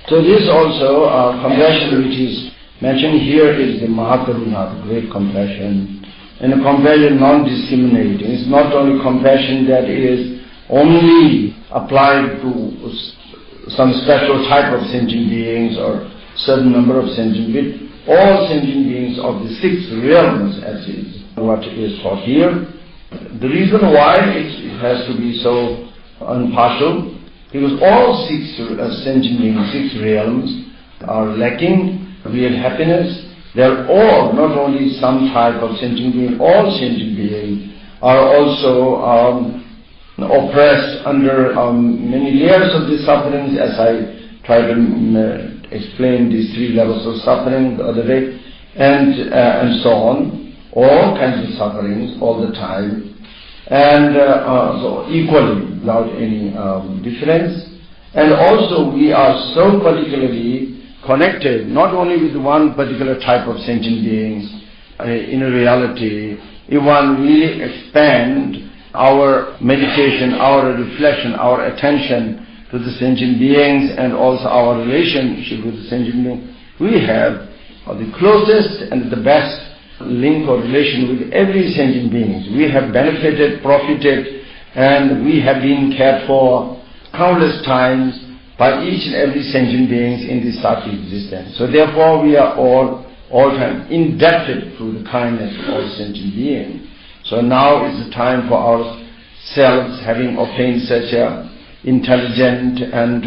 So this also compassion which is mentioned here is the Mahakaruna, the great compassion. And a compassion non-discriminating. It's not only compassion that is only applied to some special type of sentient beings or certain number of sentient beings. All sentient beings of the six realms, as is what is taught here. The reason why it has to be so impartial, because all six sentient beings, six realms, are lacking real happiness. They are all, not only some type of sentient being, all sentient beings are also oppressed under many layers of the sufferings, as I tried to explain these three levels of suffering the other day, and so on. All kinds of sufferings all the time, and so equally, without any difference. And also we are so particularly connected, not only with one particular type of sentient beings. In reality, if one really expand our meditation, our reflection, our attention to the sentient beings and also our relationship with the sentient beings, we have the closest and the best link or relation with every sentient being. We have benefited, profited, and we have been cared for countless times by each and every sentient beings in this Sati existence. So therefore we are all time indebted to the kindness of all sentient beings. So now is the time for ourselves, having obtained such a intelligent and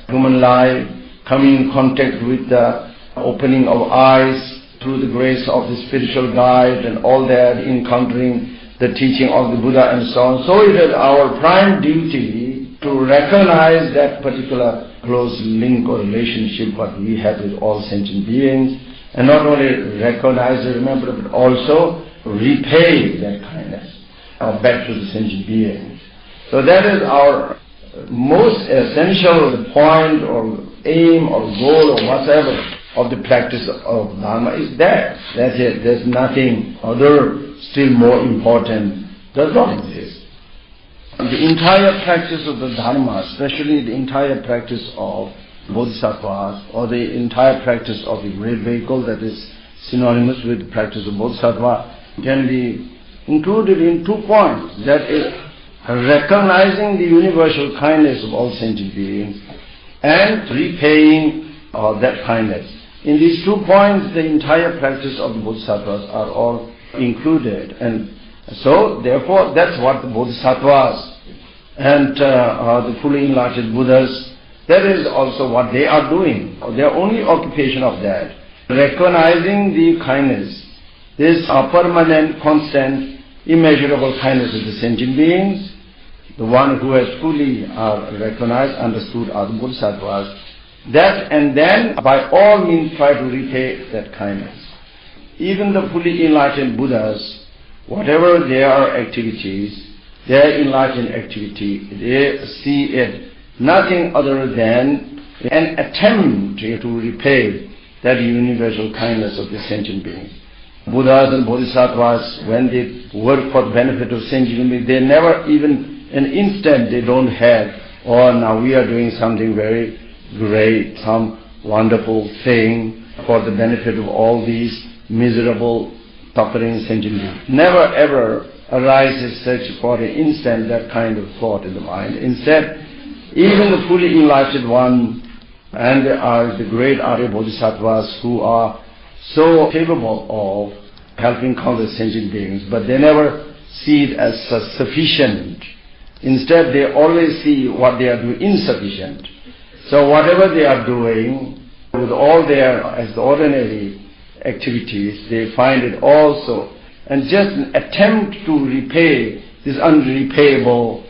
human life, coming in contact with the opening of eyes through the grace of the spiritual guide and all that, encountering the teaching of the Buddha and so on. So it is our prime duty to recognize that particular close link or relationship what we have with all sentient beings, and not only recognize and remember, but also repay that kindness back to the sentient beings. So that is our most essential point or aim or goal or whatever of the practice of Dharma is that. That's it. There's nothing other still more important does not exist. The entire practice of the Dharma, especially the entire practice of Bodhisattvas, or the entire practice of the great vehicle that is synonymous with the practice of Bodhisattva, can be included in 2 points. That is, recognizing the universal kindness of all sentient beings and repaying that kindness. In these 2 points, the entire practice of the Bodhisattvas are all included. And so, therefore, that's what the Bodhisattvas and the fully enlightened Buddhas, that is also what they are doing. Their only occupation of that, recognizing the kindness, this permanent, constant, immeasurable kindness of the sentient beings. The one who has fully recognized, understood are the Bodhisattvas. That, and then by all means try to repay that kindness. Even the fully enlightened Buddhas, whatever their activities, their enlightened activity, they see it nothing other than an attempt to repay that universal kindness of the sentient beings. Buddhas and Bodhisattvas, when they work for the benefit of sentient beings, they never even an instant they don't have, oh, now we are doing something very great, some wonderful thing for the benefit of all these miserable, suffering sentient beings. Never ever arises such for an instant that kind of thought in the mind. Instead, even the fully enlightened one and the great Arya Bodhisattvas who are so capable of helping countless sentient beings, but they never see it as sufficient. Instead, they always see what they are doing insufficient. So whatever they are doing, with all their, as the ordinary activities, they find it also, and just an attempt to repay this unrepayable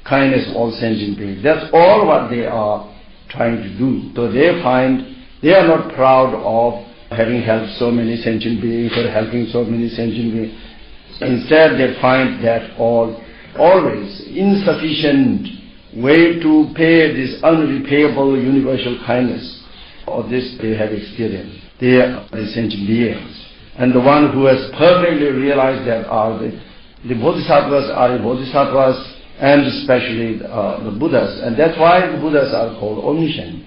kindness of all sentient beings. That's all what they are trying to do. So they find they are not proud of having helped so many sentient beings or helping so many sentient beings. Instead, they find that always insufficient way to pay this unrepayable universal kindness. Of this they have experienced. They are the sentient beings. And the one who has perfectly realized that are the Bodhisattvas are the Bodhisattvas, and especially the Buddhas. And that's why the Buddhas are called omniscient.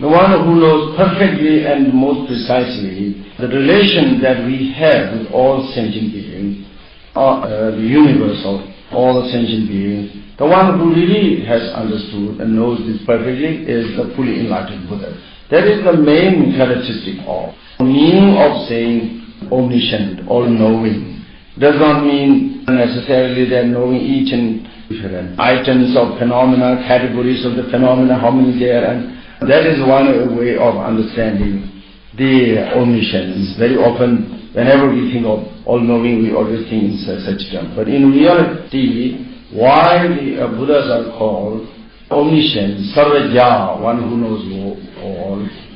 the one who knows perfectly and most precisely the relation that we have with all sentient beings, the universe of all sentient beings. The one who really has understood and knows this perfectly is the fully enlightened Buddha. That is the main characteristic of meaning of saying omniscient, all-knowing. Does not mean necessarily that knowing each and different items of phenomena, categories of the phenomena, how many there, and that is one way of understanding the omniscience. Very often, whenever we think of all-knowing, we always think in such terms. But in reality, why the Buddhas are called omniscient, sarvajya, one who knows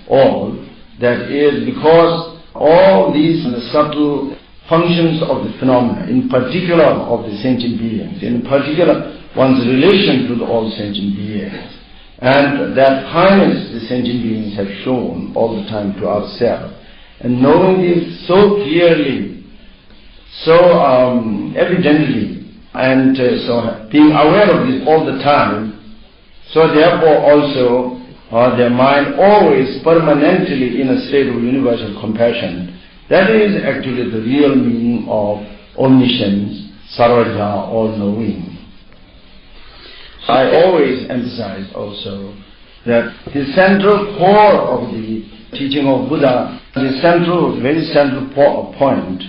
all, that is because all these subtle functions of the phenomena, in particular of the sentient beings, in particular one's relation to the all sentient beings, and that kindness the sentient beings have shown all the time to ourselves, and knowing this so clearly, so evidently, and so being aware of this all the time, so therefore also their mind always permanently in a state of universal compassion. That is actually the real meaning of omniscience, sarvajya, all-knowing. I always emphasize also that the central core of the teaching of Buddha, the central, very central point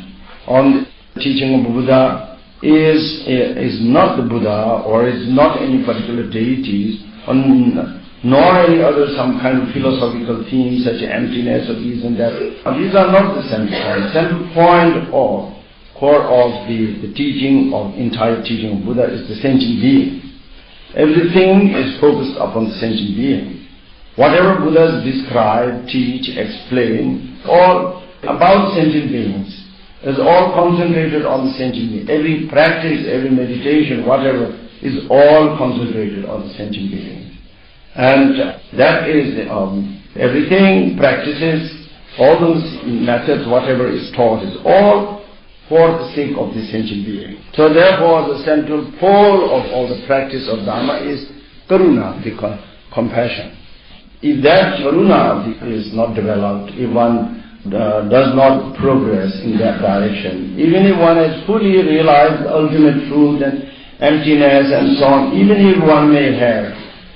on the teaching of Buddha is not the Buddha or is not any particular deities, nor any other some kind of philosophical themes such as emptiness or this and that. These are not the central point. The central point or core of the teaching of entire teaching of Buddha is the sentient being. Everything is focused upon the sentient being. Whatever Buddhas describe, teach, explain, all about sentient beings is all concentrated on the sentient being. Every practice, every meditation, whatever, is all concentrated on the sentient being. And that is everything, practices, all those methods, whatever is taught is all for the sake of the sentient being. So therefore the central pole of all the practice of Dharma is karuna, the compassion. If that karuna is not developed, if one does not progress in that direction, even if one has fully realized the ultimate truth and emptiness and so on, even if one may have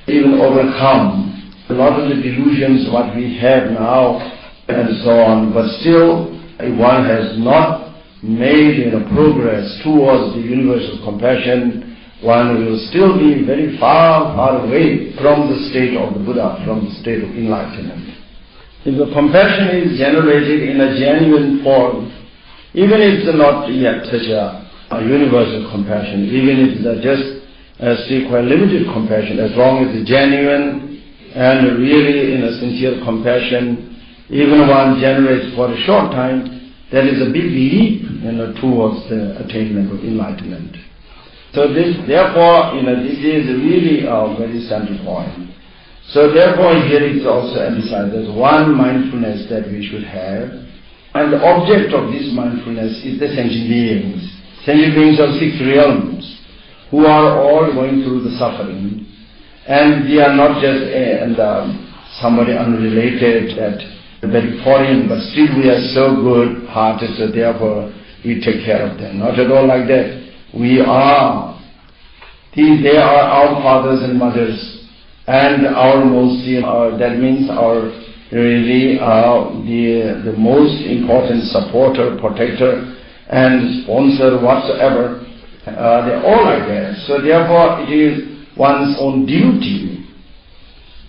even overcome a lot of the delusions what we have now and so on, but still if one has not made progress towards the universal compassion, one will still be very far, far away from the state of the Buddha, from the state of enlightenment. If the compassion is generated in a genuine form, even if it's not yet such a universal compassion, even if it's just still quite limited compassion, as long as it's genuine and really in a sincere compassion, even one generates for a short time, that is a big leap towards the attainment of enlightenment. So this, therefore, this is really a very central point. So therefore here it is also emphasized as one mindfulness that we should have, and the object of this mindfulness is the sentient beings. Sentient beings of 6 realms, who are all going through the suffering, and we are not just somebody unrelated, that very foreign, but still we are so good-hearted, so therefore we take care of them. Not at all like that. We are, they are our fathers and mothers, and our most, that means our really the most important supporter, protector, and sponsor whatsoever. They're all like that. So therefore it is one's own duty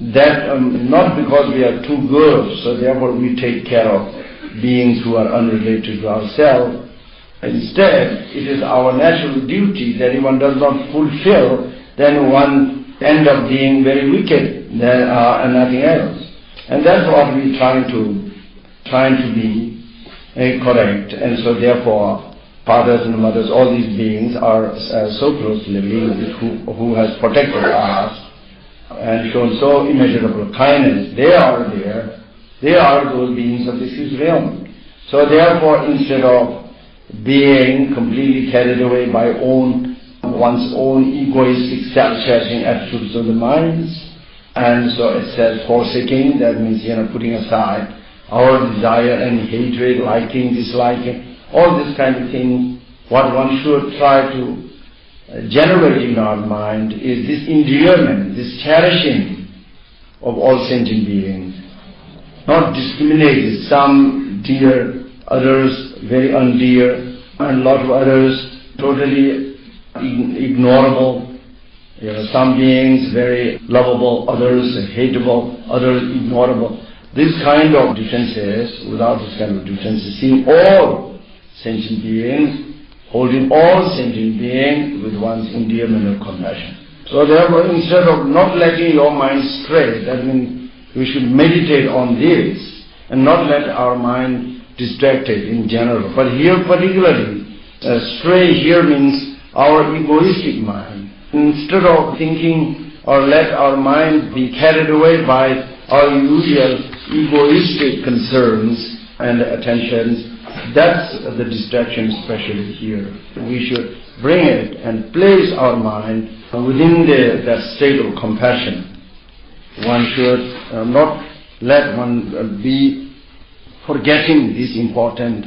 that not because we are too good, so therefore we take care of beings who are unrelated to ourselves. Instead, it is our natural duty that if one does not fulfill, then one end up being very wicked and nothing else. And that's what we trying to be correct. And so therefore, fathers and mothers, all these beings are so closely linked, who has protected us and shown so immeasurable kindness. They are there. They are those beings of the 6th realm. So therefore, instead of being completely carried away by one's own egoistic self-cherishing attitudes of the minds, And so it says forsaking, that means putting aside our desire and hatred, liking, disliking, all this kind of thing. What one should try to generate in our mind is this endearment, this cherishing of all sentient beings. Not discriminate, some dear, others very undear, and a lot of others totally ignorable. Some beings very lovable, others hateable, others ignorable. This kind of differences, without this kind of differences, seeing all sentient beings, holding all sentient beings with one's endearment and compassion. So therefore, instead of not letting your mind stray, that means we should meditate on this and not let our mind distracted in general. But here particularly, stray here means our egoistic mind. Instead of thinking or let our mind be carried away by our usual egoistic concerns and attentions, that's the distraction especially here. We should bring it and place our mind within that state of compassion. One should not let one be forgetting this important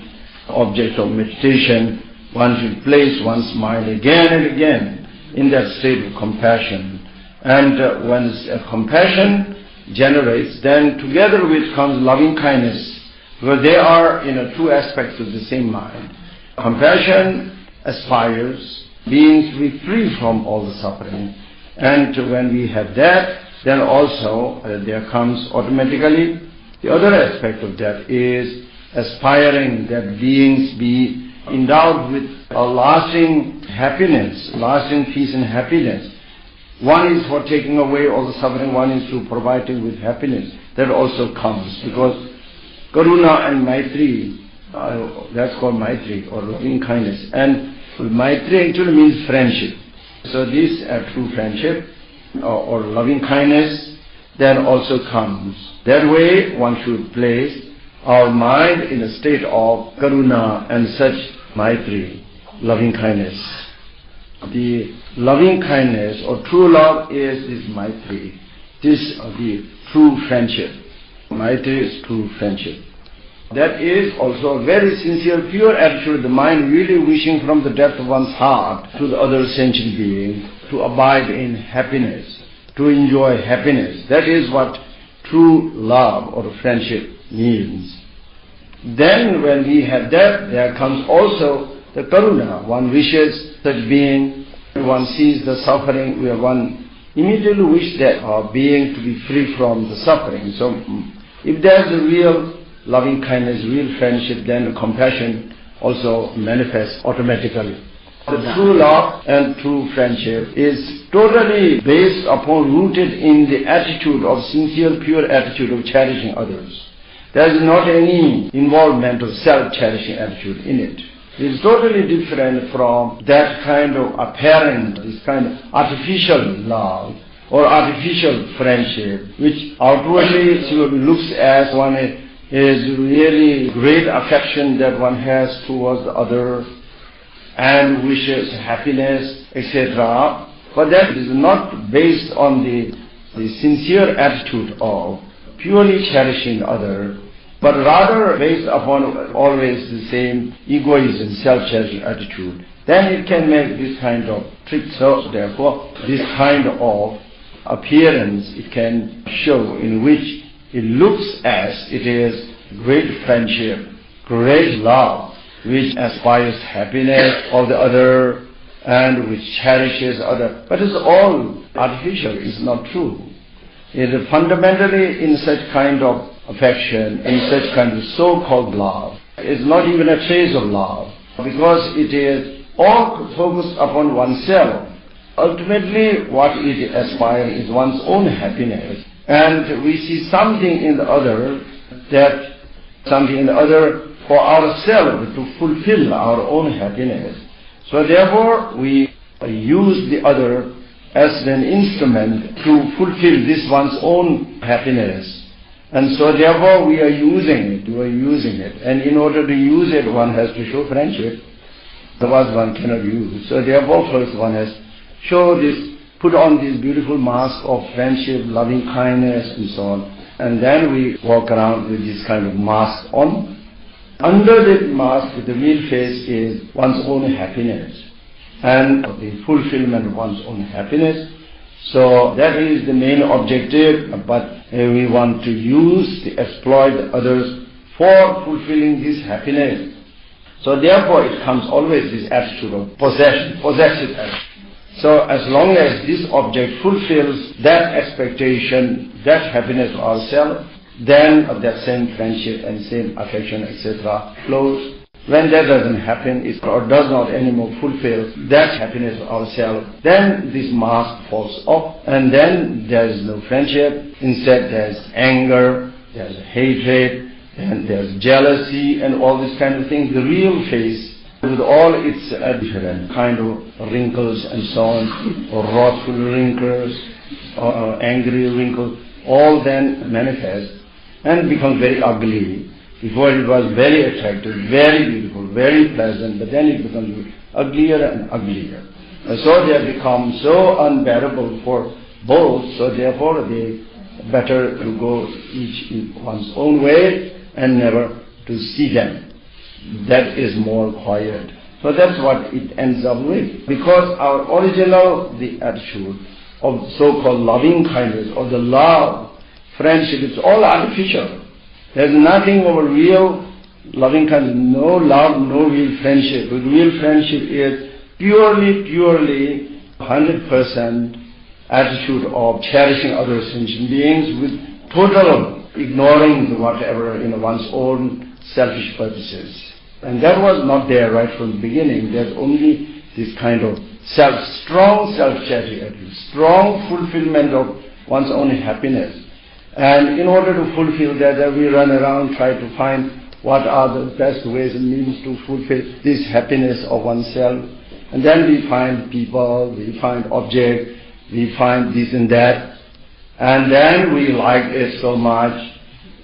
object of meditation. One should place one's mind again and again in that state of compassion. And when compassion generates, then together with comes loving kindness, because they are two aspects of the same mind. Compassion aspires beings to be free from all the suffering, and when we have that, then also there comes automatically the other aspect of that is aspiring that beings be endowed with a lasting happiness, lasting peace and happiness. One is for taking away all the suffering, one is to providing with happiness. That also comes because Karuna and Maitri, that's called Maitri or loving kindness. And Maitri actually means friendship. So this true friendship or loving kindness then also comes. That way one should place our mind in a state of Karuna and such Maitri, loving kindness. The loving kindness or true love is this Maitri. This is the true friendship. Maitri is true friendship. That is also a very sincere, pure attitude, the mind really wishing from the depth of one's heart to the other sentient being to abide in happiness, to enjoy happiness. That is what true love or friendship means. Then when we have that, there comes also the karuna. One wishes such being, one sees the suffering, where one immediately wishes that being to be free from the suffering. So if there is a real loving kindness, real friendship, then compassion also manifests automatically. The true love and true friendship is totally based upon, rooted in the attitude of sincere, pure attitude of cherishing others. There is not any involvement of self-cherishing attitude in it. It is totally different from that kind of apparent, this kind of artificial love or artificial friendship, which outwardly looks as one is really great affection that one has towards the other and wishes happiness, etc. But that is not based on the sincere attitude of purely cherishing the other, but rather based upon always the same egoism, self-cherishing attitude. Then it can make this kind of trick. So therefore, this kind of appearance it can show in which it looks as it is great friendship, great love, which aspires happiness of the other and which cherishes other. But it's all artificial, it's not true. It is fundamentally in such kind of affection, in such kind of so-called love. It's not even a trace of love, because it is all focused upon oneself. Ultimately, what it aspires is one's own happiness. And we see something in the other, that something in the other for ourselves to fulfill our own happiness. So therefore, we use the other as an instrument to fulfill this one's own happiness. And so therefore we are using it. And in order to use it, one has to show friendship. Otherwise one cannot use. So therefore first one has to show this put on this beautiful mask of friendship, loving kindness and so on. And then we walk around with this kind of mask on. Under the mask, the real face is one's own happiness and the fulfillment of one's own happiness. So that is the main objective, but we want to exploit others for fulfilling this happiness. So therefore it comes always this attitude of possessive attitude. So as long as this object fulfills that expectation, that happiness of ourselves, then that same friendship and same affection, etc. flows. When that doesn't happen, or does not anymore fulfill that happiness of ourselves, then this mask falls off, and then there is no friendship. Instead there's anger, there's hatred, and there's jealousy, and all these kind of things. The real face, with all its different kind of wrinkles and so on, or wrathful wrinkles, or angry wrinkles, all then manifest and becomes very ugly. Before it was very attractive, very beautiful, very pleasant, but then it becomes uglier and uglier. So they have become so unbearable for both, so therefore they better to go each in one's own way and never to see them. That is more quiet. So that's what it ends up with. Because our original, the attitude of so-called loving kindness, or the love, friendship, it's all artificial. There's nothing of a real loving kindness, no love, no real friendship. The real friendship is purely 100% attitude of cherishing other sentient beings with total ignoring whatever one's own selfish purposes. And that was not there right from the beginning. There's only this kind of strong self-charity attitude, strong fulfillment of one's own happiness. And in order to fulfill that, we run around, try to find what are the best ways and means to fulfill this happiness of oneself. And then we find people, we find objects, we find this and that. And then we like it so much.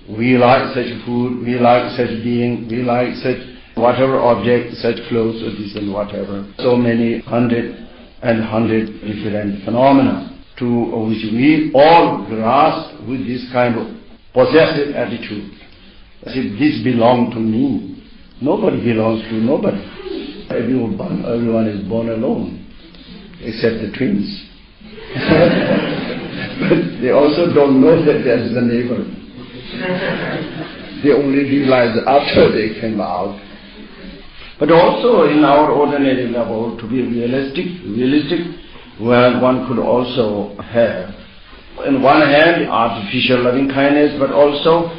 We like such food, we like such being, we like such whatever object, such clothes or this and whatever. So many hundred different phenomena to which we all grasp with this kind of possessive attitude. As if this belongs to me. Nobody belongs to nobody. Everyone is born alone, except the twins. But they also don't know that there is a neighbor. They only realize after they came out. But also in our ordinary level, to be realistic, where one could also have, on one hand, artificial loving kindness, but also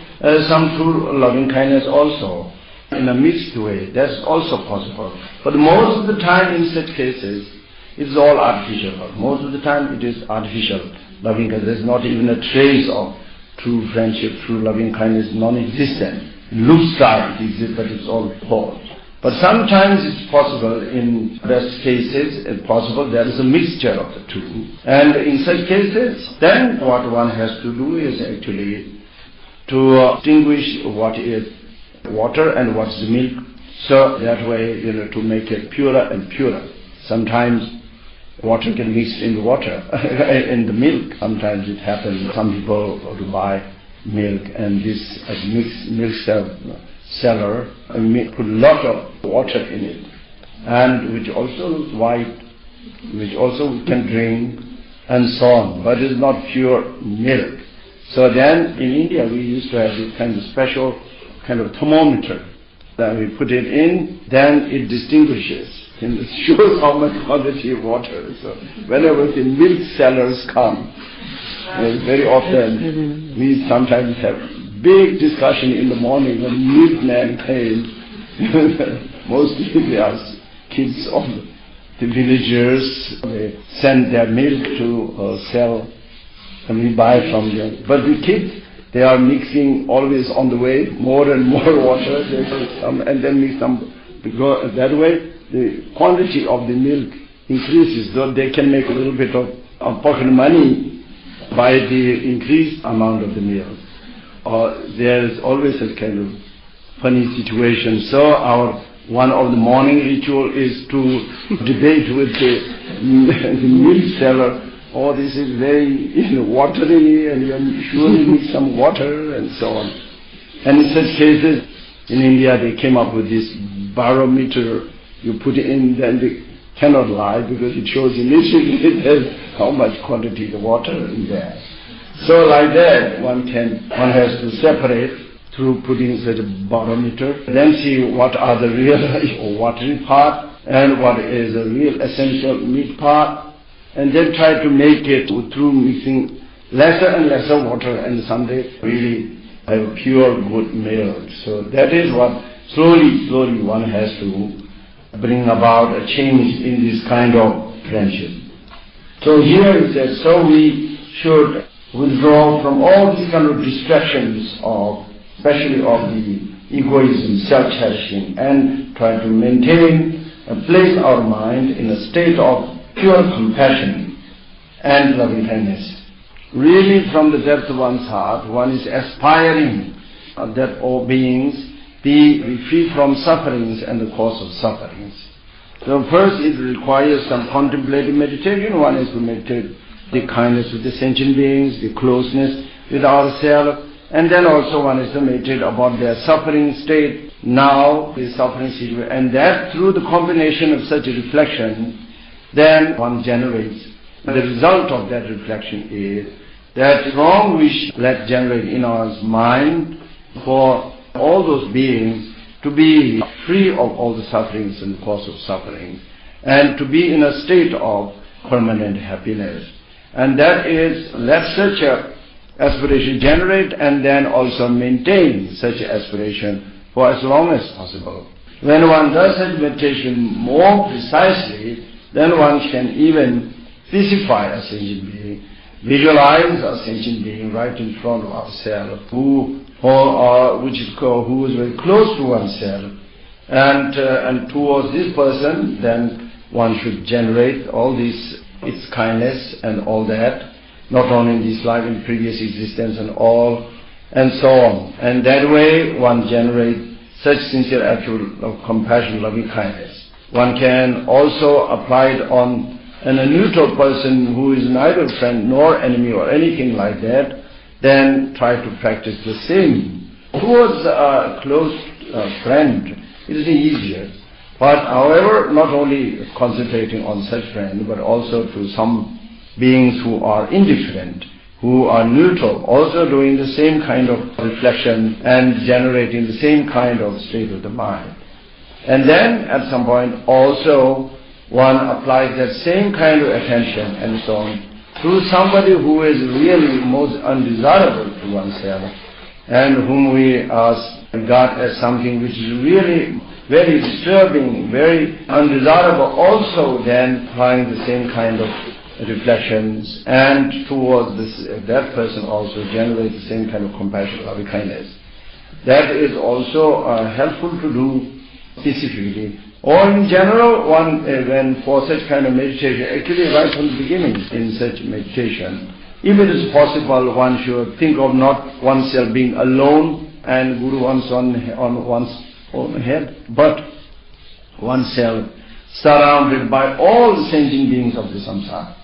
some true loving kindness also, in a mixed way. That's also possible. But most of the time in such cases, it's all artificial. Most of the time it is artificial loving kindness. There's not even a trace of true friendship, true loving kindness, non-existent. Looks like it exists, but it's all false. But sometimes it's possible, in best cases, it's possible there is a mixture of the two. And in such cases, then what one has to do is actually to distinguish what is water and what's the milk. So that way, to make it purer and purer. Sometimes water can mix in the water, in the milk. Sometimes it happens, some people go to buy milk and this milk seller put a lot of water in it, and which also looks white, which also we can drink, and so on, but it's not pure milk. So then in India we used to have this kind of special kind of thermometer that we put it in, then it distinguishes, and it shows how much quantity of water. So whenever the milk sellers come, very often we sometimes have big discussion in the morning when milkman came. Mostly they are kids of the villagers. They send their milk to sell, and we buy from them. But the kids, they are mixing always on the way more and more water. They put some and then mix some. Because that way the quantity of the milk increases, so they can make a little bit of pocket money by the increased amount of the milk. There is always a kind of funny situation. So one of the morning ritual is to debate with the milk seller oh, this is very watery and you surely need some water and so on. And in such cases, in India they came up with this barometer. You put it in, then they cannot lie because it shows immediately how much quantity of water is there. So like that, one has to separate through putting such a barometer, then see what are the real watery part and what is the real essential meat part, and then try to make it through mixing lesser and lesser water, and someday really have a pure good meal. So that is what slowly one has to bring about a change in this kind of friendship. So here it says, so we should withdraw from all these kind of distractions especially of the egoism, self-cherishing, and try to maintain and place our mind in a state of pure compassion and loving kindness. Really from the depth of one's heart, one is aspiring that all beings be free from sufferings and the cause of sufferings. So first it requires some contemplative meditation. One is to meditate the kindness with the sentient beings, the closeness with ourselves, and then also one is to meditate about their suffering state now, the suffering situation, and that through the combination of such a reflection, then one generates. The result of that reflection is that strong wish that generate in our mind for all those beings to be free of all the sufferings and the cause of suffering, and to be in a state of permanent happiness. And that is, let such a aspiration generate and then also maintain such aspiration for as long as possible. When one does such meditation more precisely, then one can even physify a sentient being, visualize a sentient being right in front of ourselves, who is very close to oneself, and towards this person, then one should generate all this, its kindness and all that, not only in this life, in previous existence and all, and so on. And that way one generates such sincere attitude of compassion, loving kindness. One can also apply it on a neutral person who is neither friend nor enemy or anything like that, then try to practice the same. Towards a close friend, it is easier. But however, not only concentrating on such friend, but also to some beings who are indifferent, who are neutral, also doing the same kind of reflection and generating the same kind of state of the mind. And then at some point also one applies that same kind of attention and so on to somebody who is really most undesirable to oneself, and whom we regard as something which is really very disturbing, very undesirable, also then applying the same kind of reflections, and towards that person also generate the same kind of compassion, loving kindness. That is also helpful to do specifically. Or in general, one when for such kind of meditation, actually right from the beginning in such meditation, if it is possible, one should think of not oneself being alone and Guru on one's own head, but oneself surrounded by all the sentient beings of the samsara.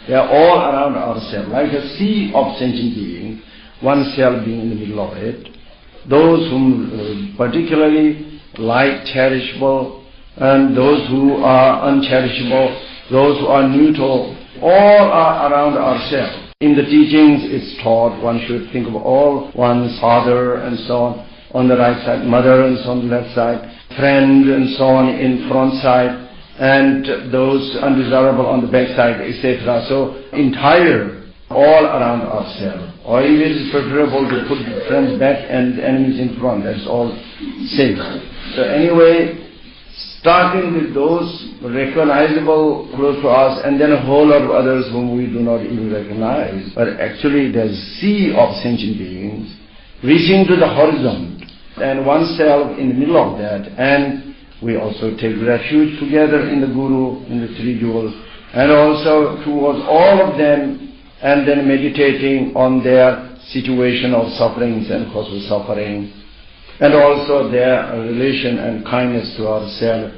They are all around ourselves, like a sea of sentient beings, oneself being in the middle of it. Those whom particularly like cherishable, and those who are uncherishable, those who are neutral, all are around ourselves. In the teachings it's taught one should think of all one's father and so on the right side, mother and so on the left side, friend and so on in front side, and those undesirable on the back side, etc. So entire, all around ourselves. Or if it is preferable to put friends back and enemies in front, that's all safe. So anyway, starting with those recognizable close to us, and then a whole lot of others whom we do not even recognize. But actually there's a sea of sentient beings reaching to the horizon, and oneself in the middle of that. And we also take refuge together in the Guru, in the Three Jewels, and also towards all of them, and then meditating on their situation of sufferings and cause of suffering, and also their relation and kindness to ourselves.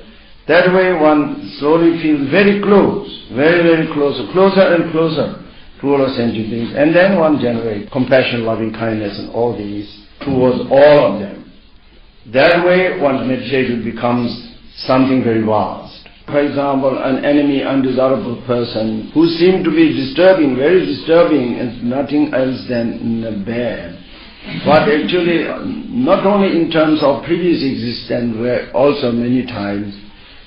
That way one slowly feels very close, very, very close, closer and closer to all sentient beings. And then one generates compassion, loving kindness and all these towards all of them. That way one's meditation becomes something very vast. For example, an enemy, undesirable person who seemed to be disturbing, very disturbing, and nothing else than bad. But actually, not only in terms of previous existence, where also many times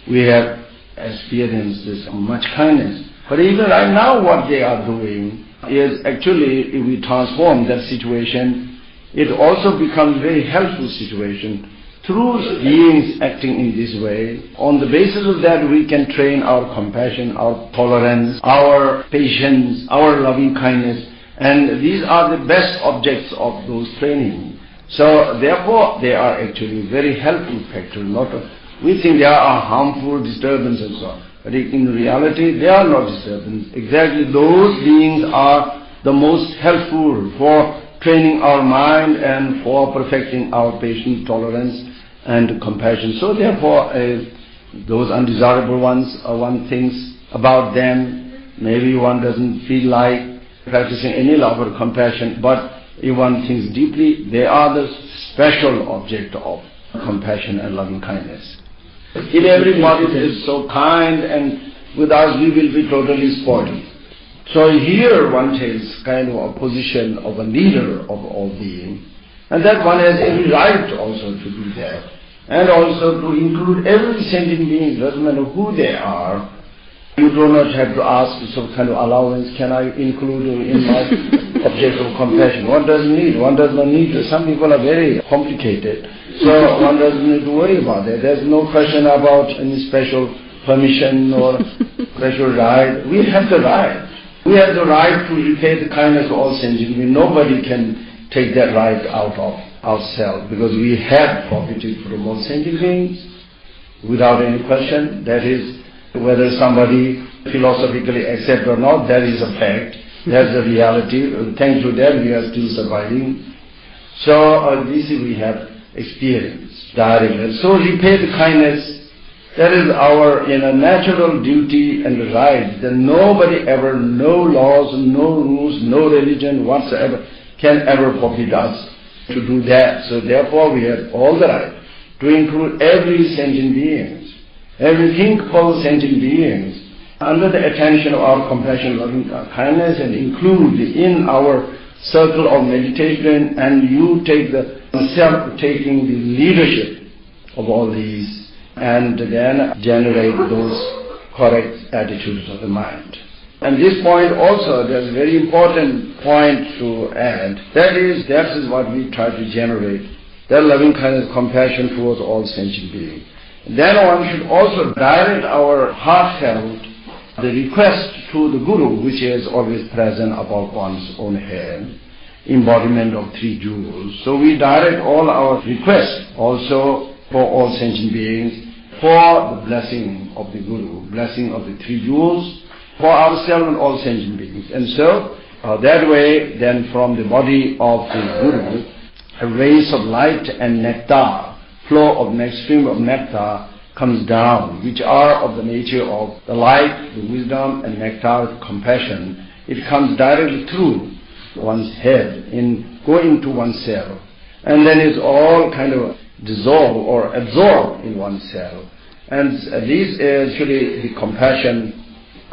we have experienced this much kindness. But even right now what they are doing is actually, if we transform that situation, it also becomes a very helpful situation. Through beings acting in this way, on the basis of that we can train our compassion, our tolerance, our patience, our loving kindness, and these are the best objects of those training. So therefore they are actually very helpful factor. We think they are harmful disturbance and so on, but in reality they are not disturbance. Exactly those beings are the most helpful for training our mind and for perfecting our patience, tolerance and compassion. So therefore those undesirable ones, one thinks about them, maybe one doesn't feel like practicing any love or compassion, but if one thinks deeply, they are the special object of compassion and loving kindness. If everybody is so kind, and with us we will be totally spoiled. So here one takes kind of a position of a leader of all beings, and that one has every right also to do that, and also to include every sentient being, doesn't matter who they are. You do not have to ask some kind of allowance, can I include in my object of compassion? One doesn't need, one does not need. Some people are very complicated, so one doesn't need to worry about that. There's no question about any special permission or special right. We have the right. We have the right to repay the kindness of all sentient beings. Nobody can take that right out of ourselves, because we have profited from all sentient beings without any question. That is, whether somebody philosophically accepts or not, that is a fact. That's the reality. Thanks to that we are still surviving. So this we have experienced directly. So repay the kindness. That is our natural duty and right. That nobody ever, no laws, no rules, no religion whatsoever can ever forbid us to do that. So therefore we have all the right to include every sentient being, every thinkable sentient beings under the attention of our compassion, loving kindness, and include in our circle of meditation, and you take taking the leadership of all these, and then generate those correct attitudes of the mind. And this point also, there's a very important point to add. That is what we try to generate, that loving kindness, compassion towards all sentient beings. Then one should also direct our heartfelt the request to the Guru, which is always present above one's own head, embodiment of three jewels. So we direct all our requests also for all sentient beings, for the blessing of the Guru, blessing of the three jewels, for ourselves and all sentient beings. And so that way then from the body of the Guru, a rays of light and nectar, flow of stream of nectar comes down, which are of the nature of the light, the wisdom and nectar, compassion. It comes directly through one's head, go into one's cell, and then is all kind of dissolved or absorbed in one's cell. And this is actually the compassion,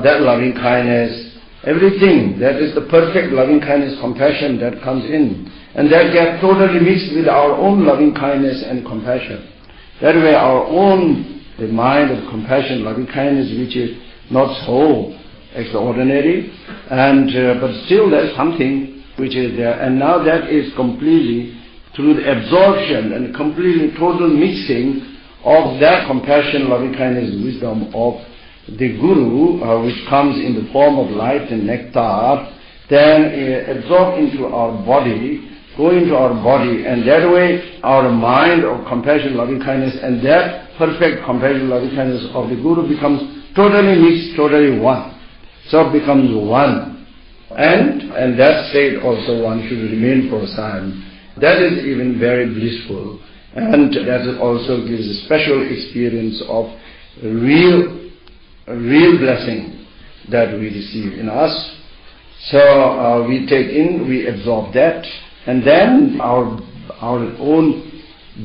that loving kindness, everything that is the perfect loving kindness, compassion that comes in, and that gets totally mixed with our own loving kindness and compassion. That way our own, the mind of compassion, loving kindness, which is not so extraordinary, and but still there's something which is there, and now that is completely through the absorption and completely total mixing of that compassion, loving kindness, wisdom of the Guru, which comes in the form of light and nectar, then absorb into our body, go into our body, and that way our mind of compassion, loving kindness, and that perfect compassion, loving kindness of the Guru becomes totally mixed, totally one. So it becomes one. And that state also one should remain for a time. That is even very blissful. And that also gives a special experience of real blessing that we receive in us. So we take in, we absorb that, and then our own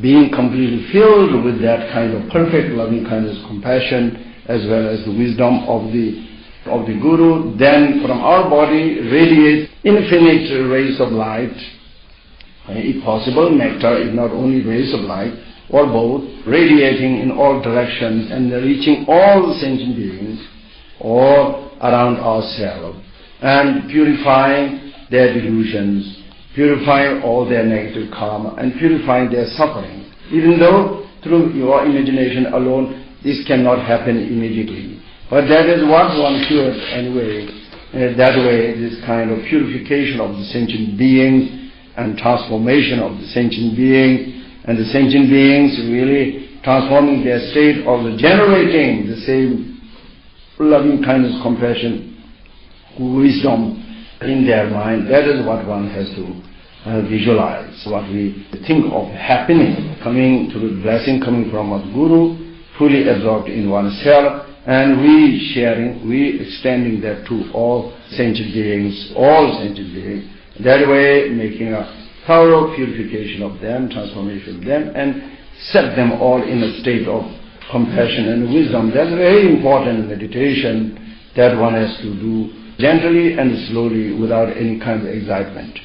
being completely filled with that kind of perfect loving kindness, compassion, as well as the wisdom of the Guru, then from our body radiates infinite rays of light, if possible nectar, if not only rays of light, or both, radiating in all directions and reaching all the sentient beings all around ourselves, and purifying their delusions, purifying all their negative karma, and purifying their suffering. Even though through your imagination alone this cannot happen immediately. But that is what one should anyway. That way, this kind of purification of the sentient beings and transformation of the sentient being, and the sentient beings really transforming their state of generating the same loving kindness, compassion, wisdom in their mind. That is what one has to visualize. What we think of happening, coming to the blessing coming from our Guru, fully absorbed in oneself, and we sharing, we extending that to all sentient beings, That way making a thorough purification of them, transformation of them, and set them all in a state of compassion and wisdom. That's very important in meditation, that one has to do gently and slowly without any kind of excitement.